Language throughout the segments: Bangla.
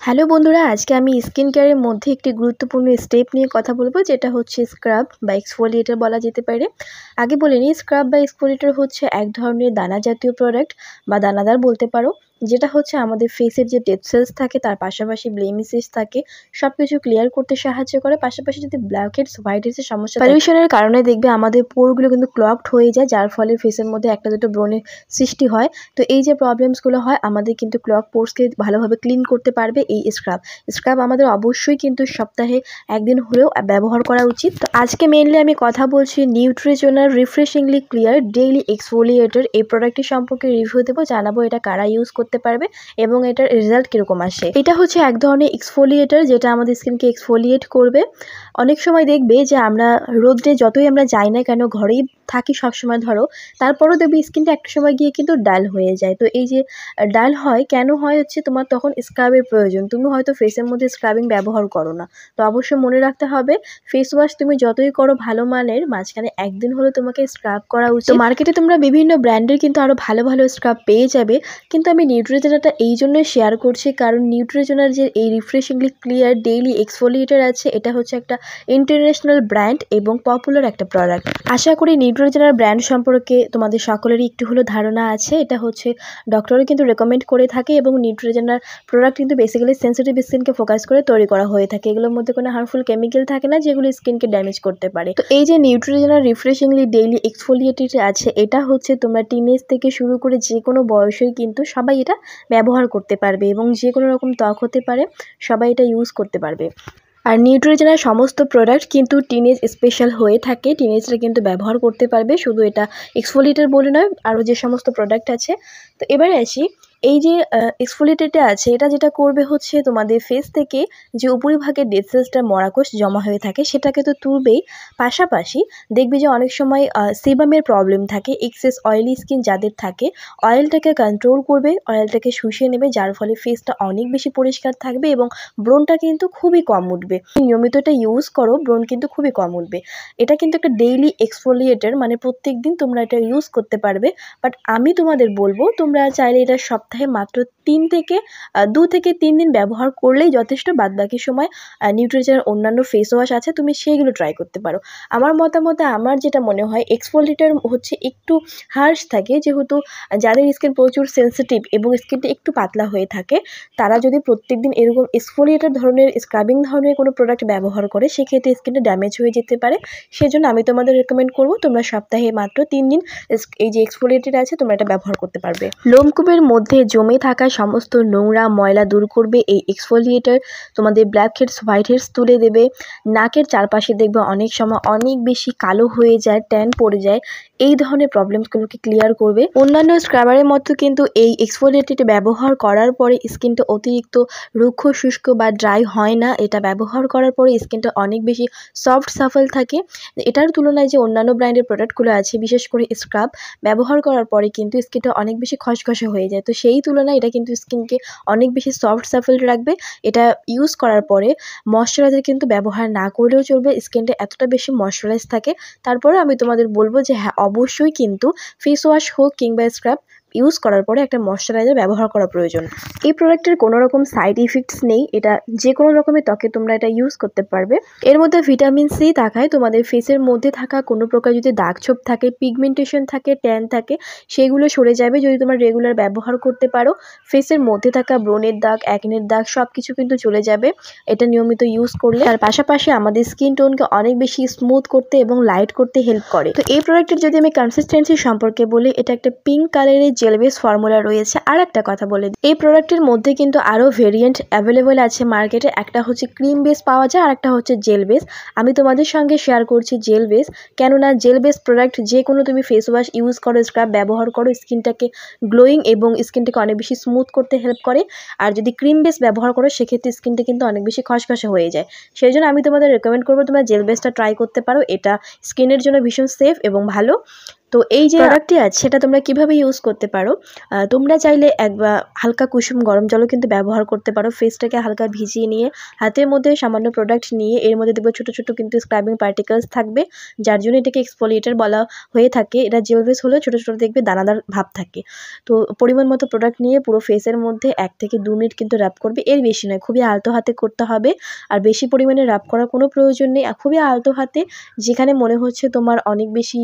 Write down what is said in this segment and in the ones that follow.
হ্যালো বন্ধুরা, আজকে আমি স্কিন কেয়ারের মধ্যে একটি গুরুত্বপূর্ণ স্টেপ নিয়ে কথা বলবো, যেটা হচ্ছে স্ক্রাব বা এক্সফোলিয়েটর বলা যেতে পারে। আগে বলে নিই, স্ক্রাব বা এক্সফোলিয়েটর হচ্ছে এক ধরনের দানা জাতীয় প্রোডাক্ট বা দানাদার বলতে পারো, যেটা হচ্ছে আমাদের ফেসের যে ডেড সেলস থাকে, তার পাশাপাশি ব্লেমিসেস থাকে, সব কিছু ক্লিয়ার করতে সাহায্য করে। পাশাপাশি যদি ব্ল্যাক হেডস হোয়াইট হেডসের সমস্যা, পলিউশনের কারণে দেখবে আমাদের পোরগুলো কিন্তু ক্লগড হয়ে যায়, যার ফলে ফেসের মধ্যে একটা দুটো ব্রণের সৃষ্টি হয়। তো এই যে প্রবলেমসগুলো হয়, আমাদের কিন্তু ক্লগ পোর্সকে ভালোভাবে ক্লিন করতে পারবে এই স্ক্রাব আমাদের অবশ্যই কিন্তু সপ্তাহে একদিন হলেও ব্যবহার করা উচিত। তো আজকে মেইনলি আমি কথা বলছি নিউট্রিজনাল রিফ্রেশিংলি ক্লিয়ার ডেইলি এক্সফোলিয়েটর এই প্রোডাক্টটি সম্পর্কে রিভিউ দেবো, জানাবো এটা কারা ইউজ করতে পারবে এবং এটার রেজাল্ট কীরকম আসে। এটা হচ্ছে এক ধরনের এক্সফোলিয়েটর যেটা আমাদের স্কিনকে এক্সফোলিয়েট করবে। অনেক সময় দেখবে যে আমরা রোদ্রে যতই আমরা যাই না কেন, ঘরেই থাকি সবসময় ধরো, তারপরও দেখবে স্কিনটা একটা সময় গিয়ে কিন্তু ডাল হয়ে যায়। তো এই যে ডাল হয় কেন হয়, হচ্ছে তোমার তখন স্ক্রাবের প্রয়োজন। তুমি হয়তো ফেসের মধ্যে স্ক্রাবিং ব্যবহার করো না, তো অবশ্যই মনে রাখতে হবে ফেস ওয়াশ তুমি যতই করো ভালো মানের, মাঝখানে একদিন হলে তোমাকে স্ক্রাব করা উচিত। মার্কেটে তোমরা বিভিন্ন ব্র্যান্ডের কিন্তু আরও ভালো ভালো স্ক্রাব পেয়ে যাবে, কিন্তু আমি নিউট্রিজনাটা এই জন্যই শেয়ার করছি কারণ নিউট্রিজনার যে এই রিফ্রেশিংলি ক্লিয়ার ডেইলি এক্সফোলিয়েটর আছে, এটা হচ্ছে একটা ইন্টারন্যাশনাল ব্র্যান্ড এবং পপুলার একটা প্রোডাক্ট। আশা করি নিউট্রিজনার ব্র্যান্ড সম্পর্কে তোমাদের সকলেরই একটু হলেও ধারণা আছে। এটা হচ্ছে ডক্টরও কিন্তু রেকমেন্ড করে থাকে এবং নিউট্রিজনার প্রোডাক্ট কিন্তু বেসিক্যালি সেন্সিটিভ স্কিনকে ফোকাস করে তৈরি করা হয়ে থাকে। এগুলোর মধ্যে কোনো হার্মফুল কেমিক্যাল থাকে না যেগুলো স্কিনকে ড্যামেজ করতে পারে। তো এই যে নিউট্রিজনার রিফ্রেশিংলি ডেইলি এক্সফোলিয়েটর আছে, এটা হচ্ছে তোমরা টিনেজ থেকে শুরু করে যে কোনো বয়সেই কিন্তু সবাই এটা ব্যবহার করতে পারবে এবং যে কোনো রকম ত্বক হতে পারে, সবাই এটা ইউজ করতে পারবে। আর নিউট্রিজনার সমস্ত প্রোডাক্ট কিন্তু টিনেজ স্পেশাল হয়ে থাকে, টিনেজরা কিন্তু ব্যবহার করতে পারবে, শুধু এটা এক্সফোলিয়েটর বলে নয়, আরও যে সমস্ত প্রোডাক্ট আছে। তো এবারে আসি, এই যে এক্সফোলিয়েটরটা আছে, এটা যেটা করবে হচ্ছে তোমাদের ফেস থেকে যে উপরিভাগে ডেড সেলসটা মরাকোষ জমা হয়ে থাকে সেটাকে তো তুলবেই, পাশাপাশি দেখবে যে অনেক সময় সেবামের প্রবলেম থাকে, এক্সেস অয়েলি স্কিন যাদের থাকে, অয়েলটাকে কন্ট্রোল করবে, অয়েলটাকে শুষিয়ে নেবে, যার ফলে ফেসটা অনেক বেশি পরিষ্কার থাকবে এবং ব্রণটা কিন্তু খুবই কম উঠবে। নিয়মিত এটা ইউজ করো, ব্রণ কিন্তু খুবই কম উঠবে। এটা কিন্তু একটা ডেইলি এক্সফোলিয়েটর, মানে প্রত্যেক দিন তোমরা এটা ইউজ করতে পারবে। বাট আমি তোমাদের বলবো তোমরা চাইলে এটা সপ্তাহে মাত্র 2 থেকে 3 দিন ব্যবহার করলেই যথেষ্ট। বাদবাকি সময় নিউট্রিজনের অন্যান্য ফেস ওয়াশ আছে, তুমি সেইগুলো ট্রাই করতে পারো। আমার মতামতে আমার যেটা মনে হয়, এক্সফোলিয়েটর হচ্ছে একটু হার্শ থাকে, যেহেতু যাদের স্কিন প্রচুর সেন্সিটিভ এবং স্কিনটা একটু পাতলা হয়ে থাকে, তারা যদি প্রত্যেকদিন এরকম এক্সফোলিয়েটর ধরনের স্ক্রাবিং ধরনের কোনো প্রোডাক্ট ব্যবহার করে, সেক্ষেত্রে স্কিনটা ড্যামেজ হয়ে যেতে পারে। সেজন্য আমি তোমাদের রেকমেন্ড করবো তোমরা সপ্তাহে মাত্র 3 দিন এই যে এক্সফোলিয়েটর আছে তোমরা এটা ব্যবহার করতে পারবে। লোমকূপের মধ্যে জমে থাকা সমস্ত নোংরা ময়লা দূর করবে এই এক্সফোলিয়েটর, তোমাদের ব্ল্যাক হেডস হোয়াইট হেডস তুলে দেবে। নাকের চারপাশে দেখবে অনেক সময় অনেক বেশি কালো হয়ে যায়, ট্যান পড়ে যায়, এই ধরনের প্রবলেমসগুলোকে ক্লিয়ার করবে। অন্যান্য স্ক্রাবারের মতো কিন্তু এই এক্সফোলিয়েটরটি ব্যবহার করার পরে স্কিনটা অতিরিক্ত রুক্ষ শুষ্ক বা ড্রাই হয় না। এটা ব্যবহার করার পরে স্কিনটা অনেক বেশি সফট সাফল থাকে। এটার তুলনায় যে অন্যান্য ব্র্যান্ডের প্রোডাক্টগুলো আছে, বিশেষ করে স্ক্রাব ব্যবহার করার পরে কিন্তু স্কিনটা অনেক বেশি খসখসে হয়ে যায়। তো সেই তুলনায় এটা কিন্তু স্কিনকে অনেক বেশি সফট সাফল রাখবে। এটা ইউজ করার পরে ময়শ্চারাইজার কিন্তু ব্যবহার না করলেও চলবে, স্কিনটা এতটা বেশি ময়শ্চারাইজ থাকে। তারপরে আমি তোমাদের বলবো যে হ্যাঁ, অবশ্যই কিন্তু ফেস ওয়াশ হোক কিংবা স্ক্রাব ইউজ করার পরে একটা ময়শ্চারাইজার ব্যবহার করা প্রয়োজন। এই প্রোডাক্টের কোনো রকম সাইড ইফেক্টস নেই, এটা যে কোনো রকমের ত্বকে তোমরা এটা ইউজ করতে পারবে। এর মধ্যে ভিটামিন সি থাকায় তোমাদের ফেসের মধ্যে থাকা কোনো প্রকার যদি দাগ ছোপ থাকে, পিগমেন্টেশন থাকে, ট্যান থাকে, সেগুলো সরে যাবে যদি তোমরা রেগুলার ব্যবহার করতে পারো। ফেসের মধ্যে থাকা ব্রণের দাগ, অ্যাকনের দাগ সব কিছু কিন্তু চলে যাবে এটা নিয়মিত ইউজ করলে। তার পাশাপাশি আমাদের স্কিন টোনকে অনেক বেশি স্মুথ করতে এবং লাইট করতে হেল্প করে। তো এই প্রোডাক্টের যদি আমি কনসিস্টেন্সি সম্পর্কে বলি, এটা একটা পিঙ্ক কালারের জেল বেস ফর্মুলা রয়েছে। আর একটা কথা বলে, এই প্রোডাক্টের মধ্যে কিন্তু আরও ভেরিয়েন্ট অ্যাভেলেবল আছে মার্কেটে। একটা হচ্ছে ক্রিম বেস পাওয়া যায়, আর একটা হচ্ছে জেল বেস। আমি তোমাদের সঙ্গে শেয়ার করছি জেল বেস, কেননা জেল বেস প্রোডাক্ট যে কোনো তুমি ফেস ওয়াশ ইউজ করো, স্ক্রাব ব্যবহার করো, স্কিনটাকে গ্লোয়িং এবং স্কিনটাকে অনেক বেশি স্মুথ করতে হেল্প করে। আর যদি ক্রিম বেস ব্যবহার করো, সেক্ষেত্রে স্কিনটা কিন্তু অনেক বেশি খসখসে হয়ে যায়। সেই জন্য আমি তোমাদের রেকমেন্ড করবো তোমরা জেল বেসটা ট্রাই করতে পারো, এটা স্কিনের জন্য ভীষণ সেফ এবং ভালো। তো এই যে প্রোডাক্টটি আছে সেটা তোমরা কিভাবে ইউজ করতে পারো, তোমরা চাইলে একবার হালকা কুসুম গরম জলও কিন্তু ব্যবহার করতে পারো। ফেসটাকে হালকা ভিজিয়ে নিয়ে হাতের মধ্যে সামান্য প্রোডাক্ট নিয়ে এর মধ্যে দেখবে ছোটো ছোটো কিন্তু স্ক্রাবিং পার্টিকেলস থাকবে, যার জন্য এটাকে এক্সফোলিয়েটার বলা হয়ে থাকে। এটা জেল বেস হলেও ছোটো ছোটো দেখবে দানাদার ভাব থাকে। তো পরিমাণ মতো প্রোডাক্ট নিয়ে পুরো ফেসের মধ্যে 1 থেকে 2 মিনিট কিন্তু র্যাপ করবে, এর বেশি নয়। খুবই আলতো হাতে করতে হবে, আর বেশি পরিমাণে র্যাপ করার কোনো প্রয়োজন নেই। খুবই আলতো হাতে, যেখানে মনে হচ্ছে তোমার অনেক বেশি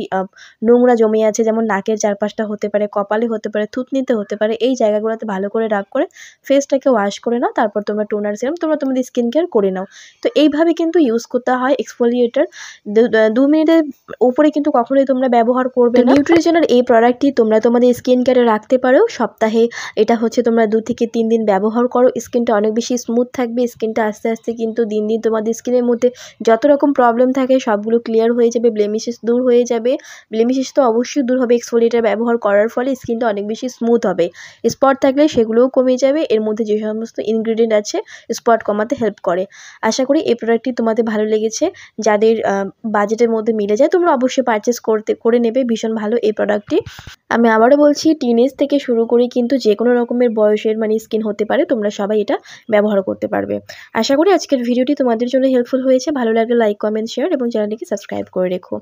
নোংরা জমে আছে, যেমন নাকের চারপাশটা হতে পারে, কপালে হতে পারে, থুতনিতে হতে পারে, এই জায়গাগুলোতে ভালো করে রাব করে ফেসটাকে ওয়াশ করে নাও। তারপর তোমরা টোনার সিরাম তোমরা তোমাদের স্কিন কেয়ার করে নাও। তো এইভাবে কিন্তু ইউজ করতে হয় এক্সফোলিয়েটার। 2 মিনিটের উপরে কিন্তু কখনোই তোমরা ব্যবহার করবে না। নিউট্রিজেনার এই প্রোডাক্টটি তোমরা তোমাদের স্কিন কেয়ারে রাখতে পারো। সপ্তাহে এটা হচ্ছে তোমরা 2 থেকে 3 দিন ব্যবহার করো, স্কিনটা অনেক বেশি স্মুথ থাকবে। স্কিনটা আস্তে আস্তে কিন্তু দিন দিন তোমাদের স্কিনের মধ্যে যত রকম প্রবলেম থাকে সবগুলো ক্লিয়ার হয়ে যাবে, ব্লেমিশেস দূর হয়ে যাবে। ব্লেমিশেস তো অবশ্যই দূর হবে এক্সফোলিয়েটার ব্যবহার করার ফলে, স্কিনটা অনেক বেশি স্মুথ হবে। স্পট থাকলে সেগুলোও কমে যাবে। এর মধ্যে যে সমস্ত ইনগ্রিডিয়েন্ট আছে স্পট কমাতে হেল্প করে। আশা করি এই প্রোডাক্টটি তোমাদের ভালো লেগেছে। যাদের বাজেটের মধ্যে মিলে যায় তোমরা অবশ্যই পারচেস করে নেবে। ভীষণ ভালো এই প্রোডাক্টটি। আমি আবারও বলছি, টিনেজ থেকে শুরু করে কিন্তু যে কোনো রকমের বয়সের স্কিন হতে পারে, তোমরা সবাই এটা ব্যবহার করতে পারবে। আশা করি আজকের ভিডিওটি তোমাদের জন্য হেল্পফুল হয়েছে। ভালো লাগলে লাইক, কমেন্ট, শেয়ার এবং চ্যানেলটিকে সাবস্ক্রাইব করে রেখো।